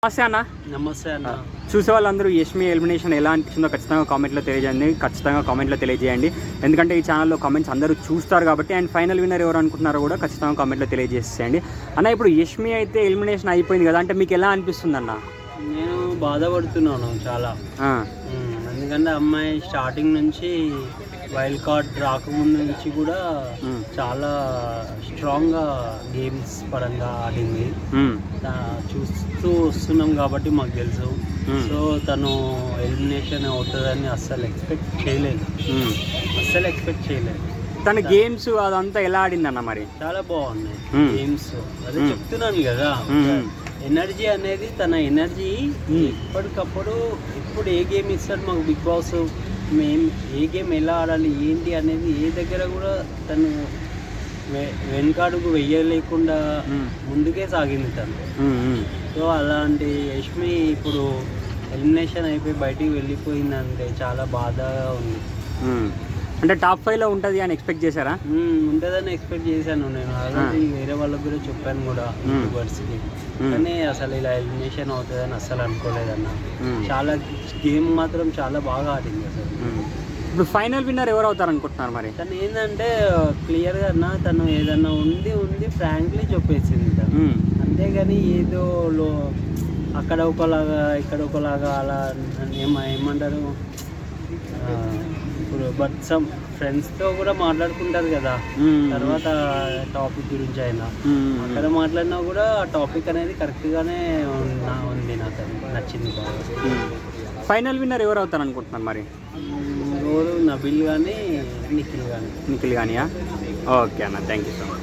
నమస్తే అన్న. నమస్తే అన్న. చూసే వాళ్ళందరూ యష్మి ఎలిమినేషన్ ఎలా అనిపించిందో ఖచ్చితంగా కామెంట్లో తెలియజేయండి. ఎందుకంటే ఈ ఛానల్లో కామెంట్స్ అందరూ చూస్తారు కాబట్టి. అండ్ ఫైనల్ విన్నర్ ఎవరు అనుకుంటున్నారో కూడా ఖచ్చితంగా కామెంట్లో తెలియజేసేయండి అన్న. ఇప్పుడు యష్మి అయితే ఎలిమినేషన్ అయిపోయింది కదా, అంటే మీకు ఎలా అనిపిస్తుంది అన్న? నేను బాధపడుతున్నాను చాలా. ఎందుకంటే అమ్మాయి స్టార్టింగ్ నుంచి వైల్డ్ కార్డ్ రాకముందు నుంచి కూడా చాలా స్ట్రాంగ్గా గేమ్స్ పరంగా ఆడింది. చూస్తూ వస్తున్నాం కాబట్టి మాకు తెలుసు. సో తను ఎలిమినేషన్ అవుతుందని అస్సలు ఎక్స్పెక్ట్ చేయలేదు. తన గేమ్స్ అదంతా ఎలా ఆడిందన్న? మరి చాలా బాగున్నాయి గేమ్స్. అదే చెప్తున్నాను కదా, ఎనర్జీ అనేది తన ఎనర్జీ ఎప్పటికప్పుడు ఎప్పుడు ఏ గేమ్ ఇస్తాడు మాకు బిగ్ బాస్, మేము ఏ గేమ్ ఎలా ఆడాలి ఏంటి అనేది ఏ దగ్గర కూడా తను వెనకాడుకు వెయ్యలేకుండా ముందుకే సాగింది తను. సో అలాంటి యష్మి ఇప్పుడు ఎలిమినేషన్ అయిపోయి బయటికి వెళ్ళిపోయిందంటే చాలా బాధగా ఉంది. అంటే టాప్ 5లో ఉంటుంది అని ఎక్స్పెక్ట్ చేశారా? ఉంటుందని ఎక్స్పెక్ట్ చేశాను నేను. అలాంటి వేరే వాళ్ళకి కూడా చెప్పాను కూడా యూట్యూబర్స్కి. కానీ అసలు ఇలా ఎలిమినేషన్ అవుతుందని అస్సలు అనుకోలేదన్న. చాలా గేమ్ మాత్రం చాలా బాగా ఆడింది అసలు. ఇప్పుడు ఫైనల్ విన్నర్ ఎవరు అవుతారు అనుకుంటున్నారు మరి? తను ఏంటంటే క్లియర్గా అన్న, తను ఏదన్నా ఉంది ఫ్రాంక్లీ చెప్పేసింది తను. అంతేగాని ఏదో అక్కడ ఒకలాగా ఇక్కడ ఒకలాగా అలా ఏమంటారు ఇప్పుడు బట్ సమ్ ఫ్రెండ్స్తో కూడా మాట్లాడుకుంటారు కదా తర్వాత టాపిక్ గురించి అయినా. అక్కడ మాట్లాడినా కూడా ఆ టాపిక్ అనేది కరెక్ట్గానే ఉంది. నాకు నచ్చింది బాగా. ఫైనల్ విన్నర్ ఎవరు అవుతారు అనుకుంటున్నారు మరి? ఎవరు నబిల్ కానీ నిఖిల్ కానీ. నిఖిల్ కానీయా? ఓకే అన్న, థ్యాంక్ యూ సో మచ్.